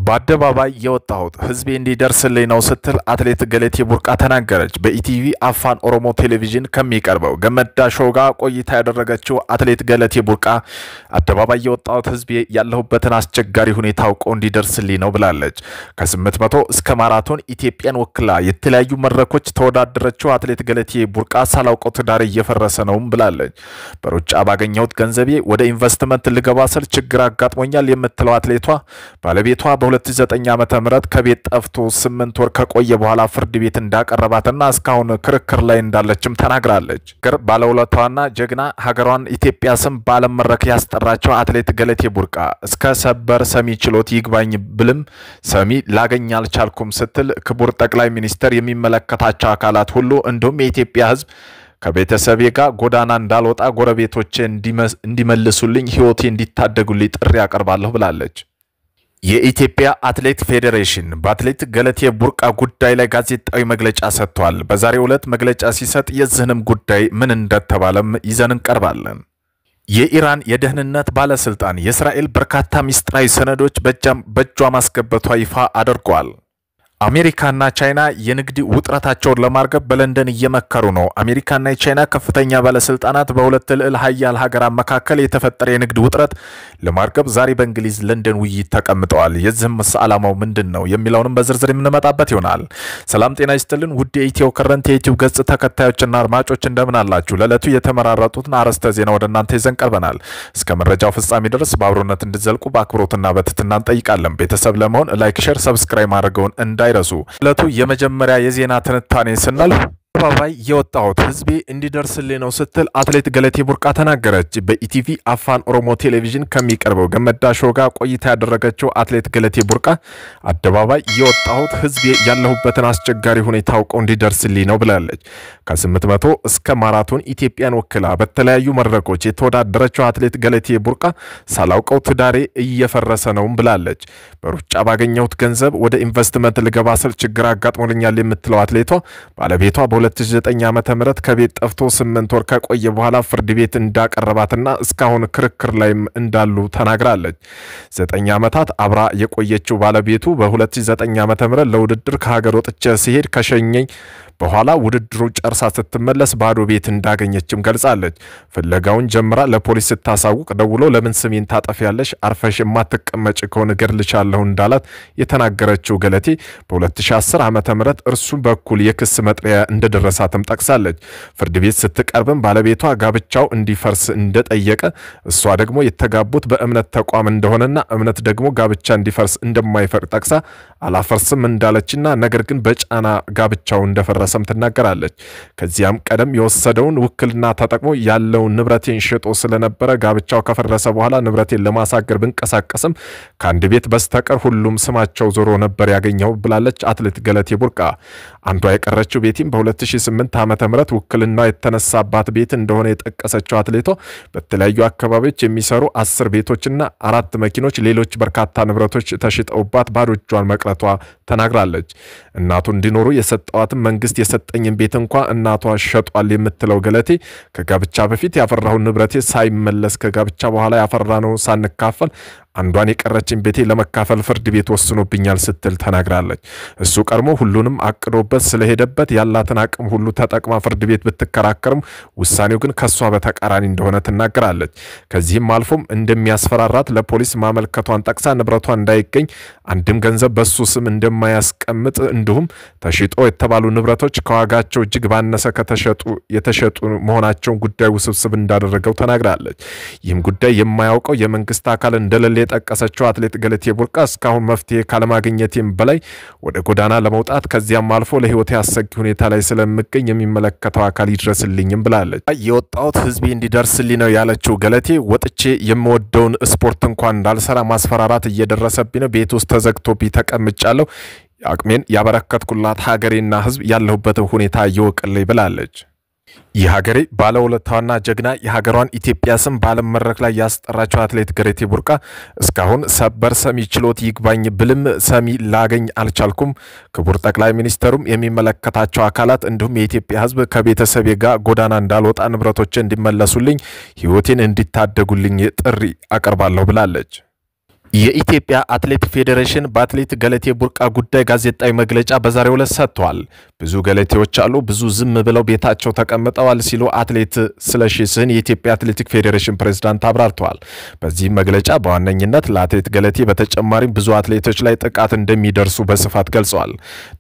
በአደባባይ የወጣሁት ህዝቤ እንዲደርስልኝ ነው ስትል አትሌት ገለቴ ቡርቃ ተናገረች። በኢቲቪ አፋን ኦሮሞ ቴሌቪዥን ከሚቀርበው ገመዳ ሾው ጋር ቆይታ ያደረገችው አትሌት ገለቴ ቡርቃ አደባባይ የወጣሁት ህዝቤ ያለሁበትን አስቸጋሪ ሁኔታ አውቆ እንዲደርስልኝ ነው ብላለች። ከ800 እስከ ማራቶን ኢትዮጵያን ወክላ የተለያዩ መድረኮች ተወዳደረችው አትሌት ገለቴ ቡርቃ ሳላውቀው ትዳሬ እየፈረሰ ነው ብላለች። በሩጫ ባገኘሁት ገንዘቤ ወደ ኢንቨስትመንት ልገባ ስል ችግር አጋጥሞኛል የምትለው አትሌቷ ባለቤቷ በ2009 ዓመተ ምህረት ከቤት ጠፍቶ 8 ወር ከቆየ በኋላ ፍርድ ቤት እንዳቀረባትና እስካሁን ክርክር ላይ እንዳለችም ተናግራለች። ባለውለታዋና ጀግና ሀገሯን ኢትዮጵያ ስም ባለም መድረክ ያስጠራቸው አትሌት ገለቴ ቡርቃ እስከ ሰበር ሰሚ ችሎት ይግባኝ ብልም ሰሚ ላገኝ አልቻልኩም ስትል ክቡር ጠቅላይ ሚኒስትር የሚመለከታቸው አካላት ሁሉ እንዲሁም የኢትዮጵያ ህዝብ ከቤተሰቤ ጋር ጎዳና እንዳልወጣ ጎረቤቶቼ እንዲመልሱልኝ ህይወቴ እንዲታደጉልኝ ጥሪ ያቀርባለሁ ብላለች። የኢትዮጵያ አትሌት ፌዴሬሽን በአትሌት ገለቴ ቡርቃ ጉዳይ ላይ ጋዜጣዊ መግለጫ ሰጥቷል። በዛሬው ዕለት መግለጫ ሲሰጥ የዝህንም ጉዳይ ምን እንደተባለም ይዘን እንቀርባለን። የኢራን የደህንነት ባለስልጣን የእስራኤል በርካታ ሚስጥራዊ ሰነዶች በእጇ ማስገበቷ ይፋ አድርጓል። አሜሪካና ቻይና የንግድ ውጥረታቸውን ለማርገብ በለንደን እየመከሩ ነው። አሜሪካና ቻይና ከፍተኛ ባለስልጣናት በሁለት ልዕለ ኃያል ሀገራት መካከል የተፈጠረ የንግድ ውጥረት ለማርገብ ዛሬ በእንግሊዝ ለንደን ውይይት ተቀምጠዋል። የዚህም ዓላማው ምንድነው የሚለውንም በዝርዝር የምንመጣበት ይሆናል። ሰላም ጤና ይስጥልን ውድ የኢትዮ ከረንት የዩቲዩብ ገጽ ተከታዮችና አድማጮች እንደምን አላችሁ? ለዕለቱ የተመራረጡትን አርዕስተ ዜና ወደ እናንተ ይዘን ቀርበናል። እስከ መረጃው ፍጻሜ ድረስ በአብሮነት እንድትዘልቁ በአክብሮትና በትህትና እንጠይቃለን። ቤተሰብ ለመሆን ላይክ፣ ሼር፣ ሰብስክራይብ ማድረግዎን እንዳይረሱ። ለቱ የመጀመሪያ የዜና ትንታኔ ስናል አደባባይ የወጣሁት ህዝቤ እንዲደርስልኝ ነው ስትል አትሌት ገለቴ ቡርቃ ተናገረች። በኢቲቪ አፋን ኦሮሞ ቴሌቪዥን ከሚቀርበው ገመዳ ሾው ጋር ቆይታ ያደረገችው አትሌት ገለቴ ቡርቃ አደባባይ የወጣሁት ህዝቤ ያለሁበትን አስቸጋሪ ሁኔታ አውቆ እንዲደርስልኝ ነው ብላለች። ከ800 እስከ ማራቶን ኢትዮጵያን ወክላ በተለያዩ መድረኮች የተወዳደረችው አትሌት ገለቴ ቡርቃ ሳላውቀው ትዳሬ እየፈረሰ ነው ብላለች። በሩጫ ባገኘሁት ገንዘብ ወደ ኢንቨስትመንት ልገባ ስል ችግር አጋጥሞልኛል የምትለው አትሌቷ ባለቤቷ 2009 ዓመተ ምህረት ከቤት ጠፍቶ 8 ወር ከቆየ በኋላ ፍርድ ቤት እንዳቀረባትና እስካሁን ክርክር ላይም እንዳሉ ተናግራለች። 9 ዓመታት አብራ የቆየችው ባለቤቱ በ2009 ዓመተ ምህረት ለውድድር ከሀገር ወጥቼ ሲሄድ ከሸኘኝ በኋላ ውድድሩ ጨርሳ ስትመለስ ባዶ ቤት እንዳገኘችም ገልጻለች። ፍለጋውን ጀምራ ለፖሊስ ስታሳውቅ ደውሎ ለምን ስሜን ታጠፊያለሽ አርፈሽ ማትቀመጭ ከሆነ ገድልሻለሁ እንዳላት የተናገረችው ገለቴ በ2010 ዓመተ ምህረት እርሱ በኩል የክስ መጥሪያ እንደደረሳትም ጠቅሳለች። ፍርድ ቤት ስትቀርብም ባለቤቷ ጋብቻው እንዲፈርስ እንደጠየቀ እሷ ደግሞ የተጋቡት በእምነት ተቋም እንደሆነና እምነት ደግሞ ጋብቻ እንዲፈርስ እንደማይፈቅድ ጠቅሳ አላፈርስም እንዳለችና ነገር ግን በጫና ጋብቻው እንደፈረሰም ተናገራለች። ከዚያም ቀደም የወሰደውን ውክልና ተጠቅሞ ያለውን ንብረቴን ሸጦ ስለነበረ ጋብቻው ከፈረሰ በኋላ ንብረቴን ለማሳገር ብንቀሳቀስም ከአንድ ቤት በስተቀር ሁሉም ስማቸው ዞሮ ነበር ያገኘው ብላለች አትሌት ገለቴ ቡርቃ። አንዷ የቀረችው ቤቲም በ2008 ዓመተ ምህረት ውክልና የተነሳባት ቤት እንደሆነ የጠቀሰችው አትሌቷ በተለያዩ አካባቢዎች የሚሰሩ 10 ቤቶችና 4 መኪኖች ሌሎች በርካታ ንብረቶች ተሽጠውባት ባዶ እጇን መቅረቷ ተናግራለች። እናቱ እንዲኖሩ የሰጠዋትን መንግስት የሰጠኝን ቤት እንኳን እናቷ ሸጧል የምትለው ገለቴ ከጋብቻ በፊት ያፈራውን ንብረቴ ሳይመለስ ከጋብቻ በኋላ ያፈራነው ሳንካፈል አንዷን የቀረችን ቤቴ ለመካፈል ፍርድ ቤት ወስኖብኛል ስትል ተናግራለች። እሱ ቀርሞ ሁሉንም አቅዶበት ስለሄደበት ያላትን አቅም ሁሉ ተጠቅማ ፍርድ ቤት ብትከራከርም ውሳኔው ግን ከሷ በተቃራኒ እንደሆነ ተናግራለች። ከዚህም አልፎም እንደሚያስፈራራት ለፖሊስ ማመልከቷን ጠቅሳ ንብረቷ እንዳይገኝ አንድም ገንዘብ በሱ ስም እንደማያስቀምጥ እንዲሁም ተሽጦ የተባሉ ንብረቶች ከዋጋቸው እጅግ ባነሰ የተሸጡ መሆናቸውን ጉዳይ ውስብስብ እንዳደረገው ተናግራለች። ይህም ጉዳይ የማያውቀው የመንግስት አካል እንደሌለ የጠቀሰችው አትሌት ገለቴ ቡርቃ እስካሁን መፍትሄ ካለማግኘቴም በላይ ወደ ጎዳና ለመውጣት ከዚያም አልፎ ለህይወቴ አሰጊ ሁኔታ ላይ ስለምገኝ የሚመለከተው አካል ይድረስልኝም ብላለች። የወጣሁት ህዝቤ እንዲደርስልኝ ነው ያለችው ገለቴ ወጥቼ የምወደውን ስፖርት እንኳን እንዳልሰራ ማስፈራራት እየደረሰብኝ ነው፣ ቤት ውስጥ ተዘግቶብኝ ተቀምጫለሁ፣ አቅሜን ያበረከትኩላት ሀገሬና ህዝብ ያለሁበት ሁኔታ ይወቅልኝ ብላለች። የሀገሬ ባለውለታዋና ጀግና የሀገሯን ኢትዮጵያ ስም ባለም መድረክ ላይ ያስጠራቸው አትሌት ገለቴ ቡርቃ እስካሁን ሰበር ሰሚ ችሎት ይግባኝ ብልም ሰሚ ላገኝ አልቻልኩም፣ ክቡር ጠቅላይ ሚኒስትሩም የሚመለከታቸው አካላት እንዲሁም የኢትዮጵያ ህዝብ ከቤተሰቤ ጋር ጎዳና እንዳልወጣ ንብረቶቼ እንዲመለሱልኝ ህይወቴን እንዲታደጉልኝ ጥሪ አቀርባለሁ ብላለች። የኢትዮጵያ አትሌቲክ ፌዴሬሽን በአትሌት ገለቴ ቡርቃ ጉዳይ ጋዜጣዊ መግለጫ በዛሬው ዕለት ሰጥቷል። ብዙ ገለቴዎች አሉ፣ ብዙ ዝም ብለው ቤታቸው ተቀምጠዋል ሲሉ አትሌት ስለሺ ስህን የኢትዮጵያ አትሌቲክ ፌዴሬሽን ፕሬዝዳንት አብራርተዋል። በዚህ መግለጫ በዋነኝነት ለአትሌት ገለቴ በተጨማሪም ብዙ አትሌቶች ላይ ጥቃት እንደሚደርሱ በስፋት ገልጸዋል።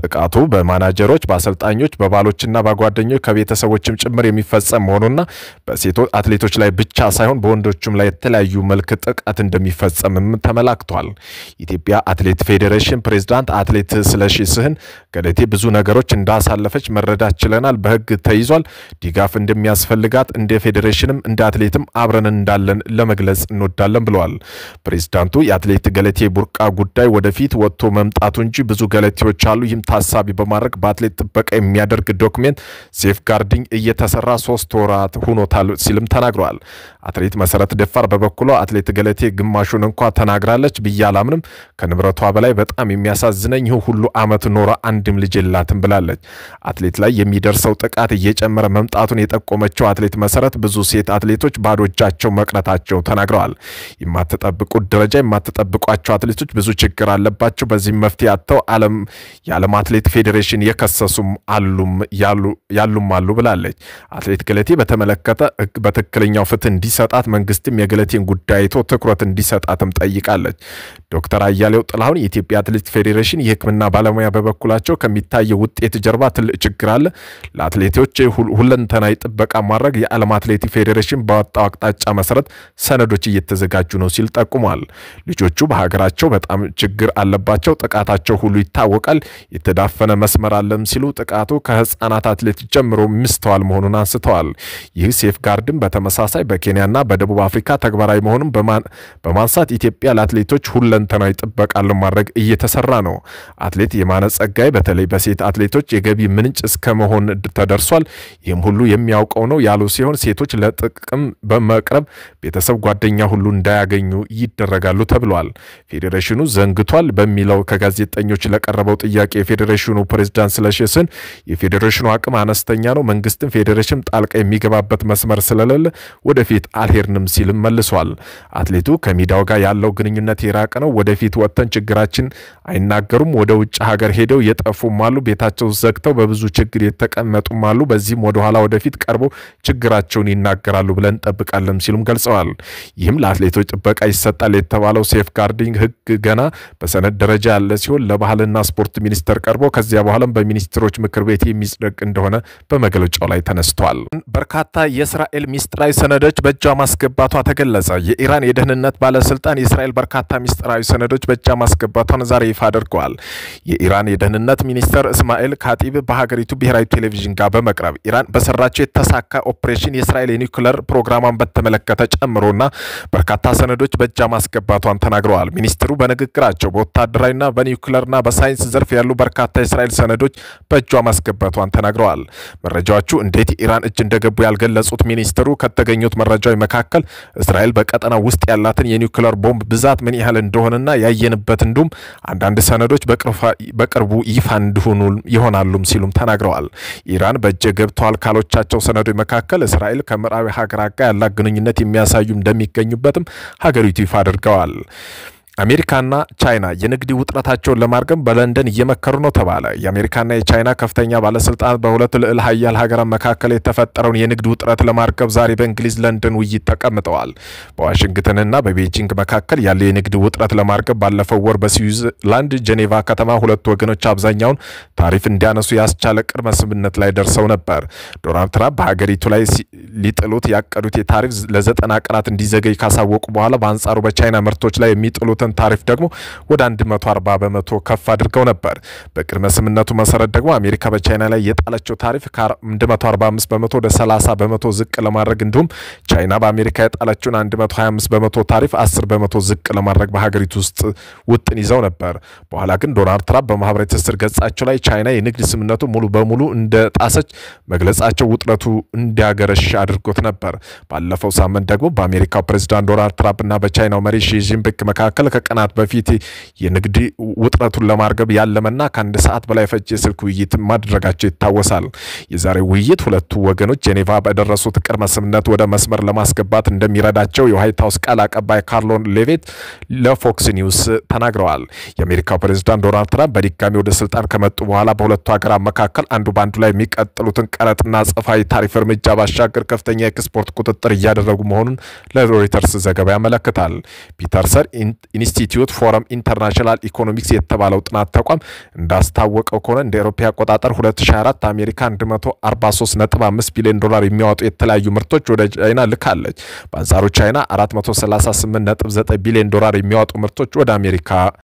ጥቃቱ በማናጀሮች፣ በአሰልጣኞች፣ በባሎችና በጓደኞች ከቤተሰቦችም ጭምር የሚፈጸም መሆኑና በሴቶች አትሌቶች ላይ ብቻ ሳይሆን በወንዶችም ላይ የተለያዩ መልክ ጥቃት እንደሚፈጸምም ተመላክቷል። ኢትዮጵያ አትሌት ፌዴሬሽን ፕሬዝዳንት አትሌት ስለሺ ስህን ገለቴ ብዙ ነገሮች እንዳሳለፈች መረዳት ችለናል፣ በህግ ተይዟል፣ ድጋፍ እንደሚያስፈልጋት እንደ ፌዴሬሽንም እንደ አትሌትም አብረን እንዳለን ለመግለጽ እንወዳለን ብለዋል። ፕሬዝዳንቱ የአትሌት ገለቴ ቡርቃ ጉዳይ ወደፊት ወጥቶ መምጣቱ እንጂ ብዙ ገለቴዎች አሉ፣ ይህም ታሳቢ በማድረግ በአትሌት ጥበቃ የሚያደርግ ዶክሜንት ሴፍጋርዲንግ እየተሰራ 3 ወራት ሆኖታል ሲልም ተናግሯል። አትሌት መሰረት ደፋር በበኩሏ አትሌት ገለቴ ግማሹን እንኳን ተናግራለች ብያላምንም ከንብረቷ በላይ በጣም የሚያሳዝነኝ ሁሉ አመት ኖራ አንድም ልጅ የላትም ብላለች። አትሌት ላይ የሚደርሰው ጥቃት እየጨመረ መምጣቱን የጠቆመችው አትሌት መሰረት ብዙ ሴት አትሌቶች ባዶ እጃቸው መቅረታቸው ተናግረዋል። የማትጠብቁት ደረጃ የማትጠብቋቸው አትሌቶች ብዙ ችግር አለባቸው፣ በዚህ መፍትሄ አጥተው የዓለም አትሌት ፌዴሬሽን የከሰሱም ያሉም አሉ ብላለች። አትሌት ገለቴ በተመለከተ በትክክለኛው ፍትህ እንዲሰጣት መንግስትም የገለቴን ጉዳይ አይቶ ትኩረት እንዲሰጣትም ጠይቃለች። ዶክተር አያሌው ጥላሁን የኢትዮጵያ አትሌቲክ ፌዴሬሽን የሕክምና ባለሙያ በበኩላቸው ከሚታየው ውጤት ጀርባ ትልቅ ችግር አለ፣ ለአትሌቶች ሁለንተናዊ ጥበቃ ማድረግ የዓለም አትሌቲክ ፌዴሬሽን ባወጣው አቅጣጫ መሰረት ሰነዶች እየተዘጋጁ ነው ሲል ጠቁሟል። ልጆቹ በሀገራቸው በጣም ችግር አለባቸው፣ ጥቃታቸው ሁሉ ይታወቃል፣ የተዳፈነ መስመር አለም ሲሉ ጥቃቱ ከህፃናት አትሌት ጀምሮ ምስተዋል መሆኑን አንስተዋል። ይህ ሴፍጋርድም በተመሳሳይ በኬንያና በደቡብ አፍሪካ ተግባራዊ መሆኑን በማንሳት ኢትዮጵያ ለአትሌቶች ሁለንተናዊ ጥበቃ ለማድረግ እየተሰራ ነው። አትሌት የማነ ጸጋይ በተለይ በሴት አትሌቶች የገቢ ምንጭ እስከመሆን ተደርሷል፣ ይህም ሁሉ የሚያውቀው ነው ያሉ ሲሆን ሴቶች ለጥቅም በመቅረብ ቤተሰብ ጓደኛ ሁሉ እንዳያገኙ ይደረጋሉ ተብሏል። ፌዴሬሽኑ ዘንግቷል በሚለው ከጋዜጠኞች ለቀረበው ጥያቄ የፌዴሬሽኑ ፕሬዝዳንት ስለሺ ስህን የፌዴሬሽኑ አቅም አነስተኛ ነው፣ መንግስትም ፌዴሬሽን ጣልቃ የሚገባበት መስመር ስለሌለ ወደፊት አልሄድንም ሲልም መልሷል። አትሌቱ ከሚዲያው ጋር ያለው ግንኙነት የራቀ ነው፣ ወደፊት ወጥተን ችግራችን አይናገሩም፣ ወደ ውጭ ሀገር ሄደው የጠፉም አሉ፣ ቤታቸው ዘግተው በብዙ ችግር የተቀመጡም አሉ፣ በዚህም ወደ ኋላ ወደፊት ቀርቦ ችግራቸውን ይናገራሉ ብለን እንጠብቃለን ሲሉም ገልጸዋል። ይህም ለአትሌቶች ጥበቃ ይሰጣል የተባለው ሴፍጋርዲንግ ህግ ገና በሰነድ ደረጃ ያለ ሲሆን ለባህልና ስፖርት ሚኒስቴር ቀርቦ ከዚያ በኋላም በሚኒስትሮች ምክር ቤት የሚጸድቅ እንደሆነ በመግለጫው ላይ ተነስቷል። በርካታ የእስራኤል ሚስጥራዊ ሰነዶች በእጇ ማስገባቷ ተገለጸ። የኢራን የደህንነት ባለስልጣን የእስራኤል በርካታ ሚስጥራዊ ሰነዶች በእጇ ማስገባቷን ዛሬ ይፋ አድርገዋል። የኢራን የደህንነት ሚኒስትር እስማኤል ካቲብ በሀገሪቱ ብሔራዊ ቴሌቪዥን ጋር በመቅረብ ኢራን በሰራቸው የተሳካ ኦፕሬሽን የእስራኤል የኒውክሌር ፕሮግራሟን በተመለከተ ጨምሮና በርካታ ሰነዶች በእጇ ማስገባቷን ተናግረዋል። ሚኒስትሩ በንግግራቸው በወታደራዊና በኒውክሌርና በሳይንስ ዘርፍ ያሉ በርካታ የእስራኤል ሰነዶች በእጇ ማስገባቷን ተናግረዋል። መረጃዎቹ እንዴት ኢራን እጅ እንደገቡ ያልገለጹት ሚኒስትሩ ከተገኙት መረጃዎች መካከል እስራኤል በቀጠናው ውስጥ ያላትን የኒውክሌር ቦምብ ብዛት ምን ያህል እንደሆነና ያየንበት እንዲሁም አንዳንድ ሰነዶች በቅርቡ ይፋ ይሆናሉም ሲሉም ተናግረዋል። ኢራን በእጅ ገብተዋል ካሎቻቸው ሰነዶች መካከል እስራኤል ከምዕራብ ሀገራት ጋር ያላት ግንኙነት የሚያሳዩ እንደሚገኙበትም ሀገሪቱ ይፋ አድርገዋል። አሜሪካና ቻይና የንግድ ውጥረታቸውን ለማርገብ በለንደን እየመከሩ ነው ተባለ። የአሜሪካና የቻይና ከፍተኛ ባለስልጣናት በሁለት ልዕለ ኃያል ሀገራት መካከል የተፈጠረውን የንግድ ውጥረት ለማርገብ ዛሬ በእንግሊዝ ለንደን ውይይት ተቀምጠዋል። በዋሽንግተንና በቤጂንግ መካከል ያለው የንግድ ውጥረት ለማርገብ ባለፈው ወር በስዊዘርላንድ ጄኔቫ ከተማ ሁለት ወገኖች አብዛኛውን ታሪፍ እንዲያነሱ ያስቻለ ቅድመ ስምምነት ላይ ደርሰው ነበር። ዶናልድ ትራምፕ በሀገሪቱ ላይ ሊጥሉት ያቀዱት የታሪፍ ለ90 ቀናት እንዲዘገይ ካሳወቁ በኋላ በአንጻሩ በቻይና ምርቶች ላይ የሚጥሉት ታሪፍ ደግሞ ወደ 140% ከፍ አድርገው ነበር። በቅድመ ስምምነቱ መሰረት ደግሞ አሜሪካ በቻይና ላይ የጣለችው ታሪፍ ከ145% ወደ 30% ዝቅ ለማድረግ እንዲሁም ቻይና በአሜሪካ የጣለችውን 125% ታሪፍ 10% ዝቅ ለማድረግ በሀገሪቱ ውስጥ ውጥን ይዘው ነበር። በኋላ ግን ዶናልድ ትራምፕ በማህበራዊ ትስስር ገጻቸው ላይ ቻይና የንግድ ስምምነቱ ሙሉ በሙሉ እንደጣሰች መግለጻቸው ውጥረቱ እንዲያገረሽ አድርጎት ነበር። ባለፈው ሳምንት ደግሞ በአሜሪካው ፕሬዝዳንት ዶናልድ ትራምፕ እና በቻይናው መሪ ሺ ጂንፒንግ መካከል ከቀናት በፊት የንግድ ውጥረቱን ለማርገብ ያለመና ከአንድ ሰዓት በላይ ፈጀ ስልክ ውይይት ማድረጋቸው ይታወሳል። የዛሬው ውይይት ሁለቱ ወገኖች ጄኔቫ በደረሱት ቅድመ ስምምነት ወደ መስመር ለማስገባት እንደሚረዳቸው የዋይት ሃውስ ቃል አቀባይ ካርሎን ሌቪት ለፎክስ ኒውስ ተናግረዋል። የአሜሪካው ፕሬዝዳንት ዶናልድ ትራምፕ በድጋሚ ወደ ስልጣን ከመጡ በኋላ በሁለቱ ሀገራት መካከል አንዱ ባንዱ ላይ የሚቀጥሉትን ቀረጥና አጸፋዊ ታሪፍ እርምጃ ባሻገር ከፍተኛ የኤክስፖርት ቁጥጥር እያደረጉ መሆኑን ለሮይተርስ ዘገባ ያመለክታል። ፒተርሰን ኢንስቲትዩት ፎረም ኢንተርናሽናል ኢኮኖሚክስ የተባለው ጥናት ተቋም እንዳስታወቀው ከሆነ እንደ አውሮፓ አቆጣጠር 2024 አሜሪካ 143.5 ቢሊዮን ዶላር የሚያወጡ የተለያዩ ምርቶች ወደ ቻይና ልካለች። በአንጻሩ ቻይና 438.9 ቢሊዮን ዶላር የሚያወጡ ምርቶች ወደ አሜሪካ